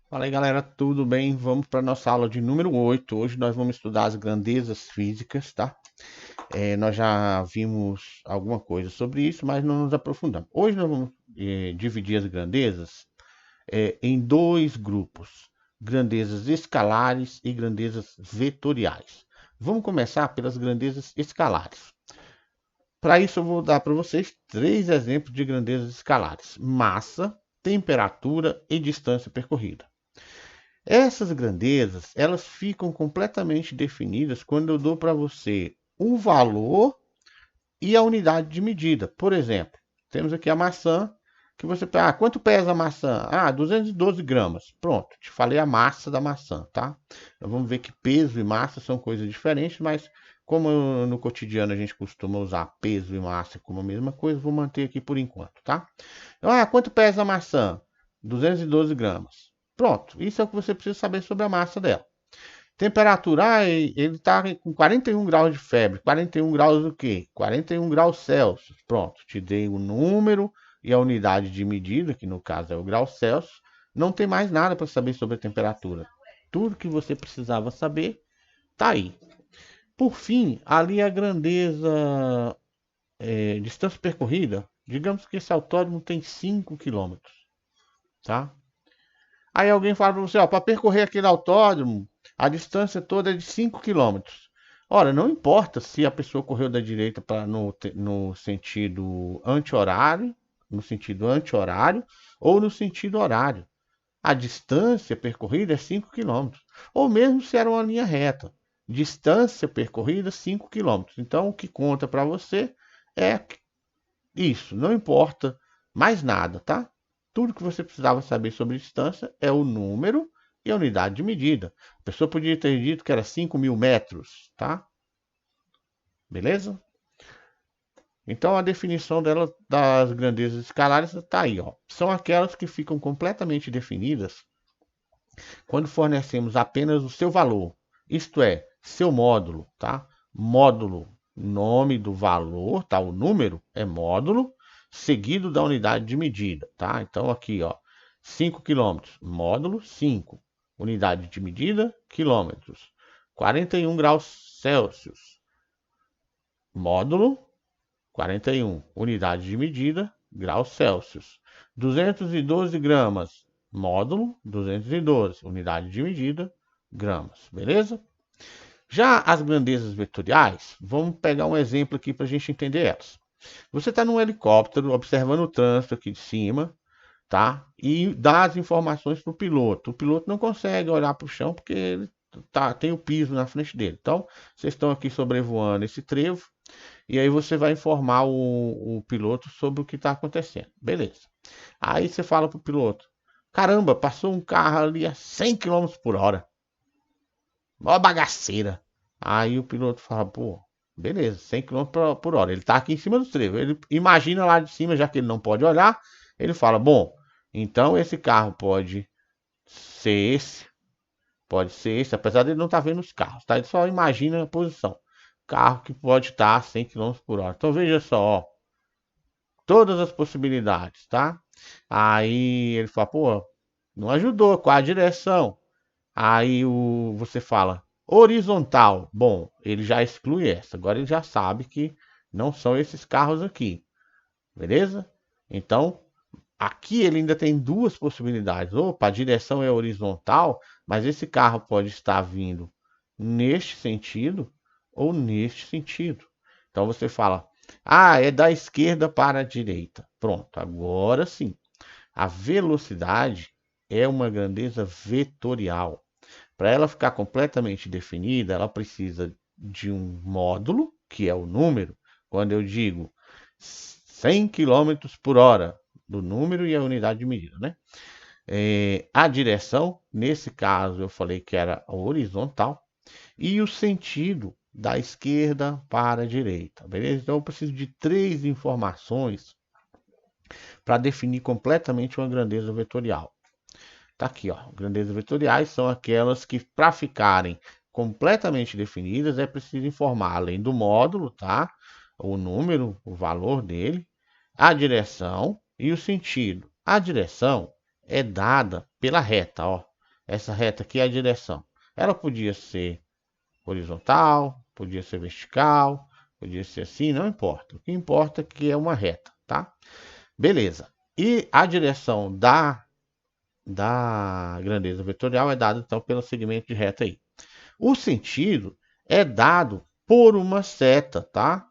Fala aí, galera, tudo bem? Vamos para nossa aula de número 8. Hoje nós vamos estudar as grandezas físicas, tá? Nós já vimos alguma coisa sobre isso, mas não nos aprofundamos. Hoje nós vamos dividir as grandezas em dois grupos: grandezas escalares e grandezas vetoriais. Vamos começar pelas grandezas escalares. Para isso, eu vou dar para vocês três exemplos de grandezas escalares: massa, temperatura e distância percorrida. Essas grandezas, elas ficam completamente definidas quando eu dou para você o valor e a unidade de medida. Por exemplo, temos aqui a maçã, que você pega, quanto pesa a maçã? 212 gramas. Pronto, te falei a massa da maçã, tá? Então, vamos ver que peso e massa são coisas diferentes, mas como no cotidiano a gente costuma usar peso e massa como a mesma coisa, vou manter aqui por enquanto, tá? Então, quanto pesa a maçã? 212 gramas. Pronto, isso é o que você precisa saber sobre a massa dela. Temperatura, ele está com 41 graus de febre. 41 graus o quê? 41 graus Celsius. Pronto, te dei o número e a unidade de medida, que no caso é o grau Celsius. Não tem mais nada para saber sobre a temperatura. Tudo que você precisava saber está aí. Por fim, ali a grandeza, distância percorrida. Digamos que esse autódromo tem 5 quilômetros, tá? Aí alguém fala para você, ó, para percorrer aquele autódromo, a distância toda é de 5 quilômetros. Ora, não importa se a pessoa correu da direita para no sentido anti-horário, ou no sentido horário. A distância percorrida é 5 quilômetros. Ou mesmo se era uma linha reta. Distância percorrida 5 quilômetros. Então o que conta para você é isso, não importa mais nada, tá? Tudo que você precisava saber sobre distância é o número e a unidade de medida. A pessoa podia ter dito que era 5.000 metros, tá? Beleza? Então a definição dela das grandezas escalares está aí, ó. São aquelas que ficam completamente definidas quando fornecemos apenas o seu valor, isto é, seu módulo, tá? Módulo, nome do valor, tá? O número é módulo, seguido da unidade de medida, tá? Então aqui, ó, 5 quilômetros, módulo 5, unidade de medida, quilômetros. 41 graus Celsius, módulo 41, unidade de medida, graus Celsius. 212 gramas, módulo 212, unidade de medida, gramas, beleza? Já as grandezas vetoriais, vamos pegar um exemplo aqui para a gente entender elas. Você está num helicóptero observando o trânsito aqui de cima, tá? E dá as informações para o piloto. O piloto não consegue olhar para o chão porque ele tem o piso na frente dele. Então, vocês estão aqui sobrevoando esse trevo e aí você vai informar o piloto sobre o que está acontecendo. Beleza. Aí você fala para o piloto: caramba, passou um carro ali a 100 km por hora. Mó bagaceira. Aí o piloto fala: pô, beleza, 100 km por hora. Ele está aqui em cima do trevo. Ele imagina lá de cima, já que ele não pode olhar. Ele fala: bom, então esse carro ser esse, pode ser esse, apesar de ele não estar vendo os carros, tá? Ele só imagina a posição. Carro que pode estar a 100 km por hora. Então veja só, ó, todas as possibilidades, tá? Aí ele fala, pô, não ajudou, qual a direção? Aí você fala, horizontal. Bom, ele já exclui essa. Agora ele já sabe que não são esses carros aqui, beleza? Então, aqui ele ainda tem duas possibilidades. Opa, a direção é horizontal, mas esse carro pode estar vindo neste sentido ou neste sentido. Então você fala, é da esquerda para a direita. Pronto, agora sim. A velocidade é uma grandeza vetorial. Para ela ficar completamente definida, ela precisa de um módulo, que é o número. Quando eu digo 100 km por hora, do número e a unidade de medida, né? A direção, nesse caso eu falei que era horizontal, e o sentido da esquerda para a direita, beleza? Então eu preciso de três informações para definir completamente uma grandeza vetorial. Tá aqui, ó. Grandezas vetoriais são aquelas que, para ficarem completamente definidas, é preciso informar, além do módulo, tá? O número, o valor dele, a direção e o sentido. A direção é dada pela reta, ó. essa reta aqui é a direção. Ela podia ser horizontal, podia ser vertical, podia ser assim, não importa. O que importa é que é uma reta, tá? Beleza. E a direção da grandeza vetorial é dada, então, pelo segmento de reta aí. O sentido é dado por uma seta, tá?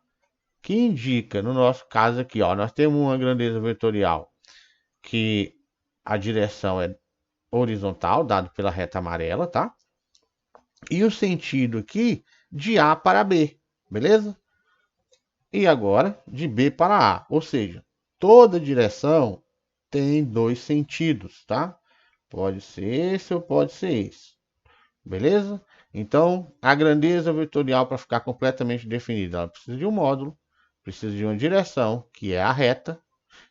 Que indica, no nosso caso aqui, ó, nós temos uma grandeza vetorial que a direção é horizontal, dado pela reta amarela, tá? E o sentido aqui de A para B, beleza? E agora de B para A, ou seja, toda direção tem dois sentidos, tá? Pode ser esse ou pode ser esse, beleza? Então, a grandeza vetorial, para ficar completamente definida, ela precisa de um módulo, precisa de uma direção, que é a reta,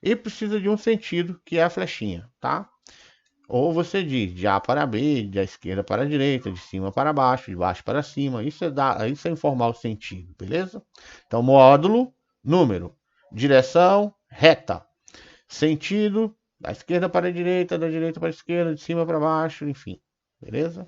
e precisa de um sentido, que é a flechinha, tá? Ou você diz de A para B, da esquerda para a direita, de cima para baixo, de baixo para cima. Isso é informar o sentido, beleza? Então, módulo, número, direção, reta, sentido, da esquerda para a direita, da direita para a esquerda, de cima para baixo, enfim, beleza?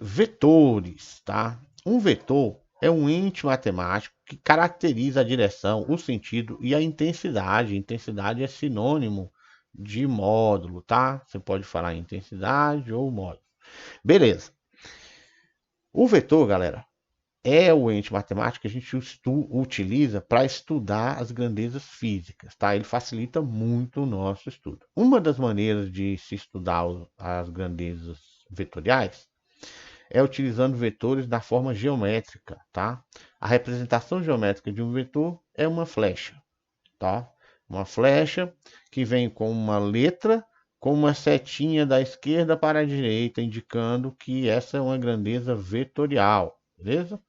Vetores, tá? Um vetor é um ente matemático que caracteriza a direção, o sentido e a intensidade. Intensidade é sinônimo de módulo, tá? Você pode falar intensidade ou módulo. Beleza. O vetor, galera, é o ente matemático que a gente utiliza para estudar as grandezas físicas, tá? Ele facilita muito o nosso estudo. Uma das maneiras de se estudar as grandezas vetoriais é utilizando vetores na forma geométrica, tá? A representação geométrica de um vetor é uma flecha, tá? Uma flecha que vem com uma letra com uma setinha da esquerda para a direita, indicando que essa é uma grandeza vetorial, beleza?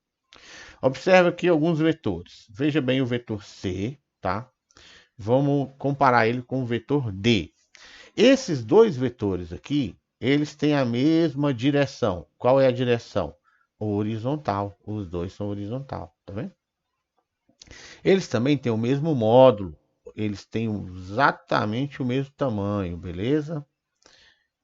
Observe aqui alguns vetores. Veja bem o vetor C, tá? Vamos comparar ele com o vetor D. Esses dois vetores aqui, eles têm a mesma direção. Qual é a direção? Horizontal. Os dois são horizontal, tá vendo? Eles também têm o mesmo módulo. Eles têm exatamente o mesmo tamanho, beleza?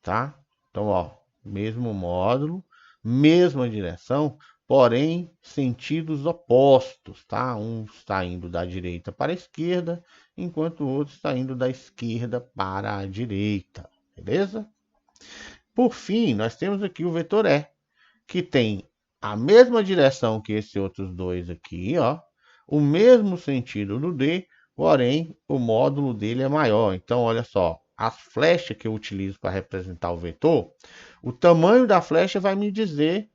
Tá? Então, ó, mesmo módulo, mesma direção, porém sentidos opostos, tá? Um está indo da direita para a esquerda, enquanto o outro está indo da esquerda para a direita, beleza? Por fim, nós temos aqui o vetor E, que tem a mesma direção que esses outros dois aqui, ó, o mesmo sentido do D, porém o módulo dele é maior. Então, olha só, as flechas que eu utilizo para representar o vetor, o tamanho da flecha vai me dizer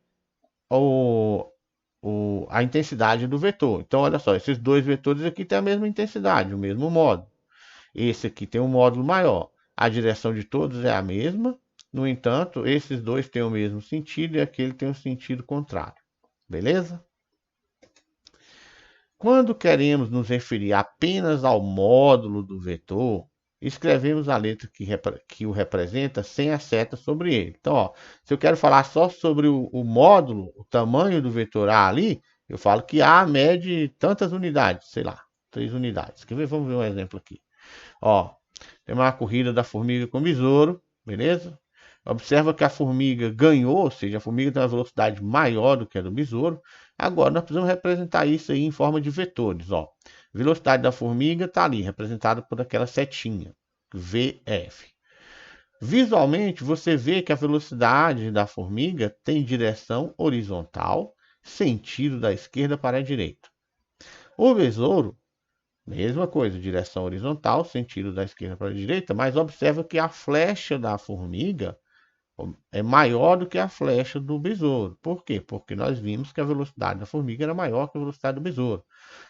a intensidade do vetor. Então, olha só, esses dois vetores aqui têm a mesma intensidade, o mesmo módulo. Esse aqui tem um módulo maior. A direção de todos é a mesma. No entanto, esses dois têm o mesmo sentido e aquele tem um sentido contrário. Beleza? Quando queremos nos referir apenas ao módulo do vetor, escrevemos a letra que o representa sem a seta sobre ele. Então, ó, se eu quero falar só sobre o módulo, o tamanho do vetor A ali, eu falo que A mede tantas unidades, sei lá, 3 unidades. Quer ver? Vamos ver um exemplo aqui. Ó, tem uma corrida da formiga com besouro, beleza? Observa que a formiga ganhou, ou seja, a formiga tem uma velocidade maior do que a do besouro. Agora, nós precisamos representar isso aí em forma de vetores. Ó. A velocidade da formiga está ali, representada por aquela setinha, VF. Visualmente, você vê que a velocidade da formiga tem direção horizontal, sentido da esquerda para a direita. O besouro, mesma coisa, direção horizontal, sentido da esquerda para a direita, mas observa que a flecha da formiga é maior do que a flecha do besouro. Por quê? Porque nós vimos que a velocidade da formiga era maior que a velocidade do besouro.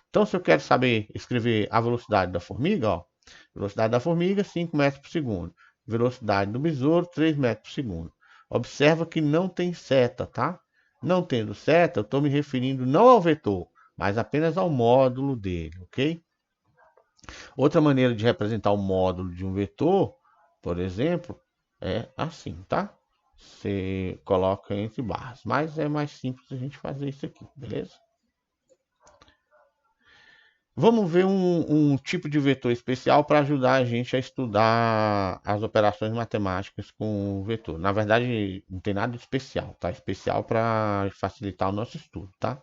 Então, se eu quero saber escrever a velocidade da formiga, ó, velocidade da formiga, 5 metros por segundo. Velocidade do besouro, 3 metros por segundo. Observa que não tem seta, tá? Não tendo seta, eu estou me referindo não ao vetor, mas apenas ao módulo dele, ok? Outra maneira de representar o módulo de um vetor, por exemplo, é assim, tá? Você coloca entre barras, mas é mais simples a gente fazer isso aqui, beleza? Vamos ver um tipo de vetor especial para ajudar a gente a estudar as operações matemáticas com o vetor. Na verdade, não tem nada de especial, tá? Especial para facilitar o nosso estudo, tá?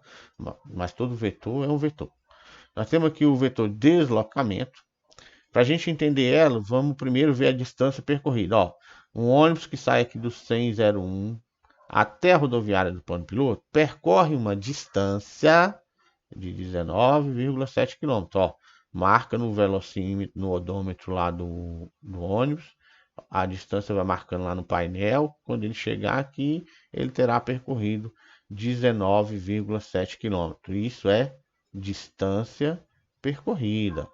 Mas todo vetor é um vetor. Nós temos aqui o vetor deslocamento. Para a gente entender ela, vamos primeiro ver a distância percorrida. Ó, um ônibus que sai aqui do 10001 até a rodoviária do plano piloto percorre uma distância de 19,7 km. Ó, marca no velocímetro, no odômetro lá do ônibus. A distância vai marcando lá no painel. Quando ele chegar aqui, ele terá percorrido 19,7 km. Isso é distância percorrida.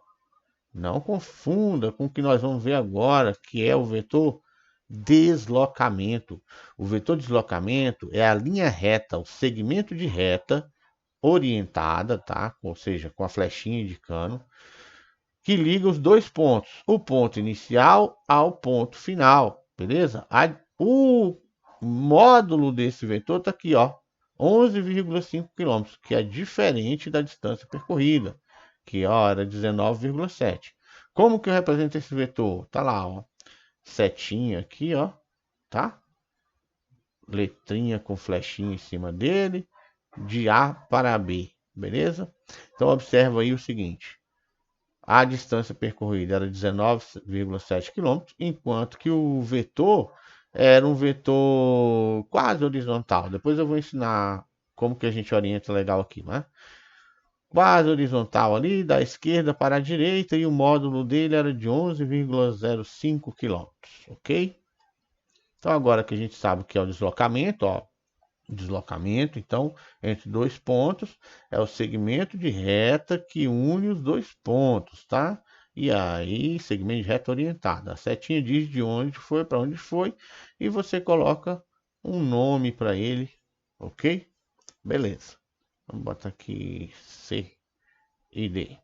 Não confunda com o que nós vamos ver agora, que é o vetor deslocamento. O vetor deslocamento é a linha reta, o segmento de reta orientada, tá? Ou seja, com a flechinha indicando, que liga os dois pontos, o ponto inicial ao ponto final, beleza? O módulo desse vetor está aqui, ó, 11,5 km, que é diferente da distância percorrida, que ó, era 19,7. Como que eu represento esse vetor? Tá lá, ó, setinha aqui, ó, tá? Letrinha com flechinha em cima dele, de A para B, beleza? Então observa aí o seguinte: a distância percorrida era 19,7 km, enquanto que o vetor era um vetor quase horizontal. Depois eu vou ensinar como que a gente orienta legal aqui, né? Quase horizontal ali, da esquerda para a direita, e o módulo dele era de 11,05 km, ok? Então agora que a gente sabe o que é o deslocamento, ó, deslocamento, então, entre dois pontos, é o segmento de reta que une os dois pontos, tá? E aí, segmento de reta orientada. A setinha diz de onde foi, para onde foi, e você coloca um nome para ele, ok? Beleza. Vamos botar aqui C e D.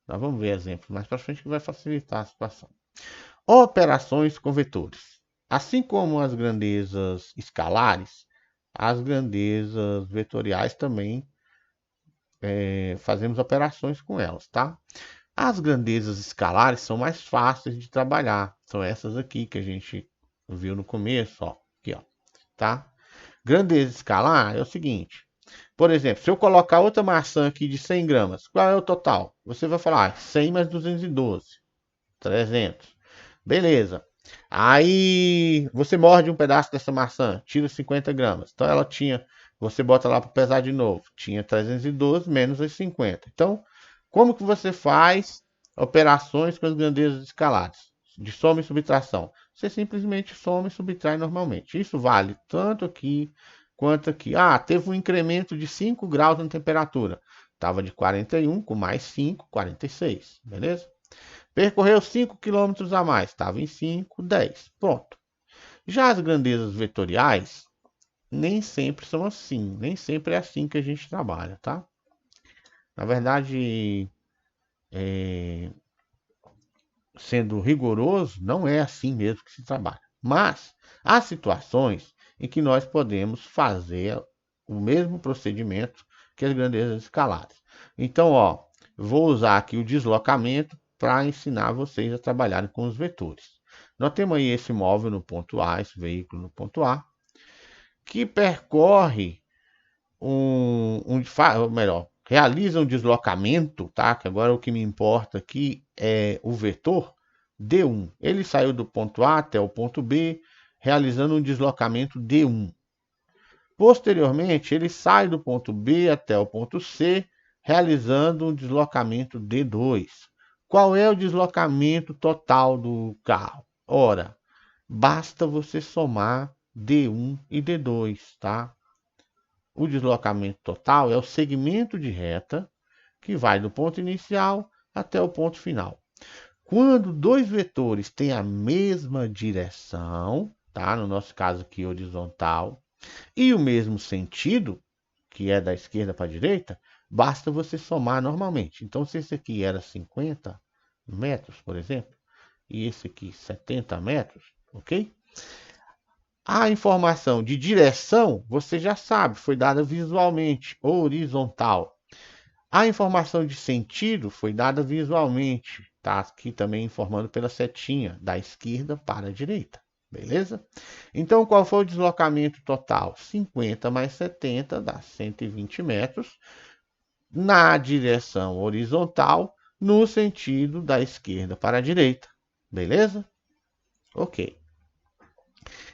Nós vamos ver exemplos mais para frente que vai facilitar a situação. Operações com vetores. Assim como as grandezas escalares, as grandezas vetoriais também fazemos operações com elas, tá? As grandezas escalares são mais fáceis de trabalhar. São essas aqui que a gente viu no começo, ó. Aqui, ó, tá? Grandeza escalar é o seguinte. Por exemplo, se eu colocar outra maçã aqui de 100 gramas, qual é o total? Você vai falar 100 mais 212, 300. Beleza. Aí você morde um pedaço dessa maçã, tira 50 gramas. Então ela tinha, você bota lá para pesar de novo, tinha 312 menos os 50. Então, como que você faz operações com as grandezas escalares? De soma e subtração. Você simplesmente soma e subtrai normalmente. Isso vale tanto aqui quanto aqui. Ah, teve um incremento de 5 graus na temperatura. Estava de 41 com mais 5, 46. Beleza? Percorreu 5 km a mais, estava em 5, 10. Pronto. Já as grandezas vetoriais, nem sempre são assim. Nem sempre é assim que a gente trabalha, tá? Na verdade, sendo rigoroso, não é assim mesmo que se trabalha. Mas há situações em que nós podemos fazer o mesmo procedimento que as grandezas escalares. Então, ó, vou usar aqui o deslocamento para ensinar vocês a trabalharem com os vetores. Nós temos aí esse móvel no ponto A, esse veículo no ponto A, que percorre melhor, realiza um deslocamento, tá? Que agora o que me importa aqui é o vetor D1. Ele saiu do ponto A até o ponto B, realizando um deslocamento D1. Posteriormente, ele sai do ponto B até o ponto C, realizando um deslocamento D2. Qual é o deslocamento total do carro? Ora, basta você somar D1 e D2, tá? O deslocamento total é o segmento de reta que vai do ponto inicial até o ponto final. Quando dois vetores têm a mesma direção, tá? No nosso caso aqui horizontal, e o mesmo sentido, que é da esquerda para a direita, basta você somar normalmente. Então, se esse aqui era 50 metros, por exemplo, e esse aqui 70 metros, ok? A informação de direção, você já sabe, foi dada visualmente, horizontal. A informação de sentido foi dada visualmente, tá? Aqui também informando pela setinha, da esquerda para a direita, beleza? Então, qual foi o deslocamento total? 50 mais 70 dá 120 metros na direção horizontal, no sentido da esquerda para a direita, beleza? Ok.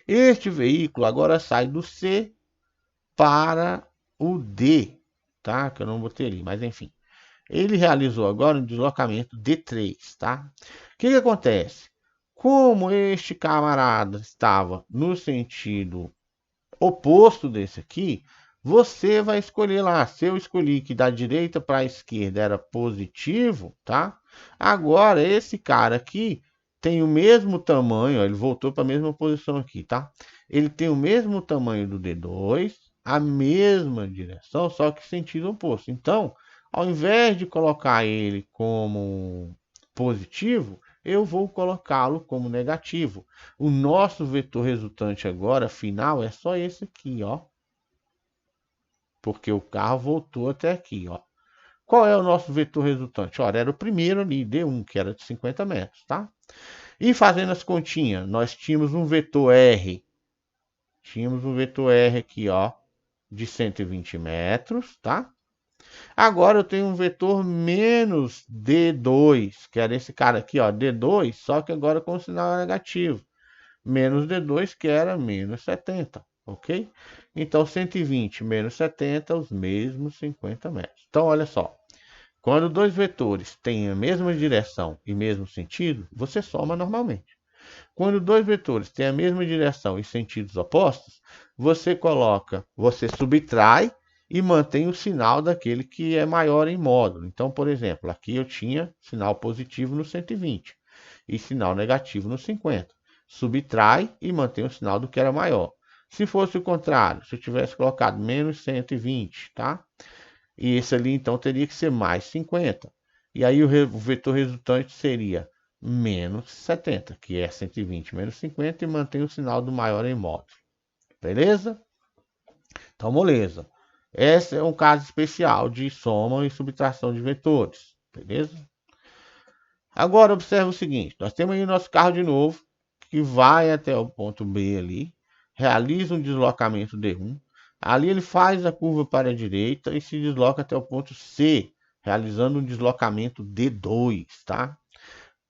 Este veículo agora sai do C para o D, tá? Que eu não botei ali, mas enfim. Ele realizou agora um deslocamento D3, tá? O que acontece? Como este camarada estava no sentido oposto desse aqui, você vai escolher lá. Se eu escolhi que da direita para a esquerda era positivo, tá? Agora esse cara aqui tem o mesmo tamanho, ó, ele voltou para a mesma posição aqui, tá? Ele tem o mesmo tamanho do D2, a mesma direção, só que sentido oposto. Então, ao invés de colocar ele como positivo, eu vou colocá-lo como negativo. O nosso vetor resultante agora, final, é só esse aqui, ó. Porque o carro voltou até aqui, ó. Qual é o nosso vetor resultante? Ora, era o primeiro ali, D1, que era de 50 metros, tá? E fazendo as continhas, nós tínhamos um vetor R. Tínhamos um vetor R aqui, ó, de 120 metros, tá? Agora eu tenho um vetor menos D2, que era esse cara aqui, ó, D2, só que agora com o sinal negativo. Menos D2, que era menos 70, ok? Então, 120 menos 70, os mesmos 50 metros. Então, olha só. Quando dois vetores têm a mesma direção e mesmo sentido, você soma normalmente. Quando dois vetores têm a mesma direção e sentidos opostos, você subtrai e mantém o sinal daquele que é maior em módulo. Então, por exemplo, aqui eu tinha sinal positivo no 120 e sinal negativo no 50. Subtrai e mantém o sinal do que era maior. Se fosse o contrário, se eu tivesse colocado menos 120, tá? E esse ali então teria que ser mais 50. E aí o vetor resultante seria menos 70, que é 120 menos 50, e mantém o sinal do maior em módulo. Beleza? Então, moleza. Esse é um caso especial de soma e subtração de vetores. Beleza? Agora, observe o seguinte. Nós temos aí o nosso carro de novo, que vai até o ponto B ali, realiza um deslocamento D1. Ali ele faz a curva para a direita e se desloca até o ponto C, realizando um deslocamento D2, tá?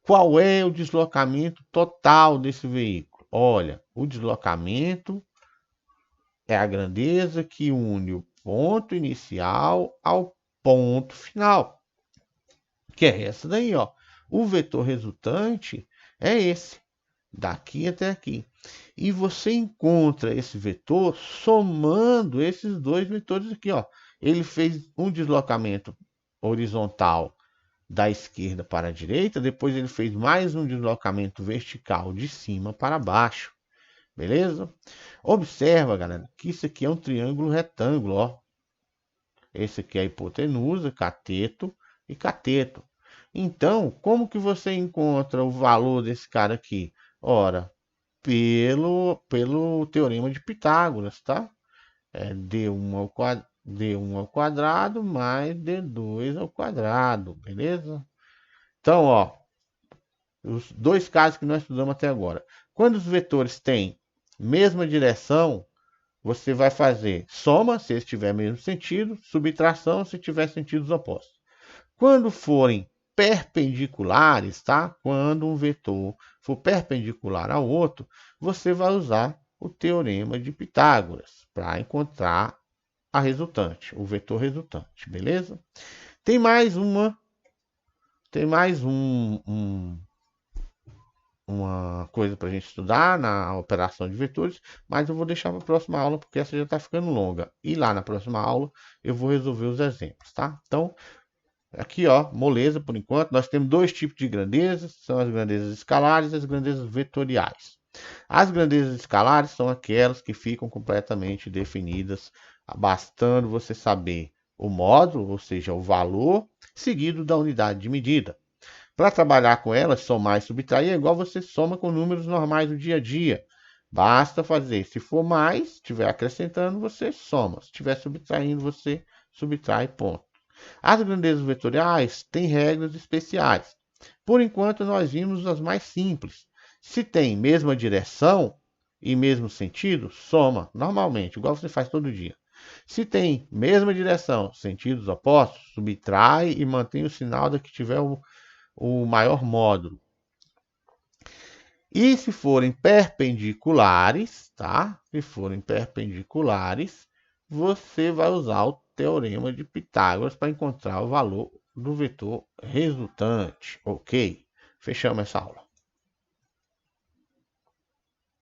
Qual é o deslocamento total desse veículo? Olha, o deslocamento é a grandeza que une o ponto inicial ao ponto final, que é essa daí, ó. O vetor resultante é esse, daqui até aqui. E você encontra esse vetor somando esses dois vetores aqui, ó. Ele fez um deslocamento horizontal da esquerda para a direita, depois ele fez mais um deslocamento vertical de cima para baixo. Beleza? Observa, galera, que isso aqui é um triângulo retângulo, ó. Esse aqui é a hipotenusa, cateto e cateto. Então, como que você encontra o valor desse cara aqui? Ora, pelo teorema de Pitágoras, tá? É D1 ao quadrado mais D2 ao quadrado, beleza? Então, ó, os dois casos que nós estudamos até agora. Quando os vetores têm mesma direção, você vai fazer soma, se eles tiverem mesmo sentido, subtração, se tiver sentidos opostos. Quando forem perpendiculares, tá? Quando um vetor for perpendicular ao outro, você vai usar o teorema de Pitágoras para encontrar a resultante, o vetor resultante, beleza? Tem mais uma coisa para a gente estudar na operação de vetores, mas eu vou deixar para a próxima aula, porque essa já está ficando longa. E lá na próxima aula eu vou resolver os exemplos, tá? Então, aqui, ó, moleza por enquanto. Nós temos dois tipos de grandezas, são as grandezas escalares e as grandezas vetoriais. As grandezas escalares são aquelas que ficam completamente definidas, bastando você saber o módulo, ou seja, o valor, seguido da unidade de medida. Para trabalhar com elas, somar e subtrair é igual você soma com números normais do dia a dia. Basta fazer. Se for mais, estiver acrescentando, você soma. Se estiver subtraindo, você subtrai, ponto. As grandezas vetoriais têm regras especiais. Por enquanto, nós vimos as mais simples. Se tem mesma direção e mesmo sentido, soma, normalmente, igual você faz todo dia. Se tem mesma direção, sentidos opostos, subtrai e mantém o sinal da que tiver o maior módulo. E se forem perpendiculares, tá? Se forem perpendiculares, você vai usar o teorema de Pitágoras para encontrar o valor do vetor resultante, ok? Fechamos essa aula.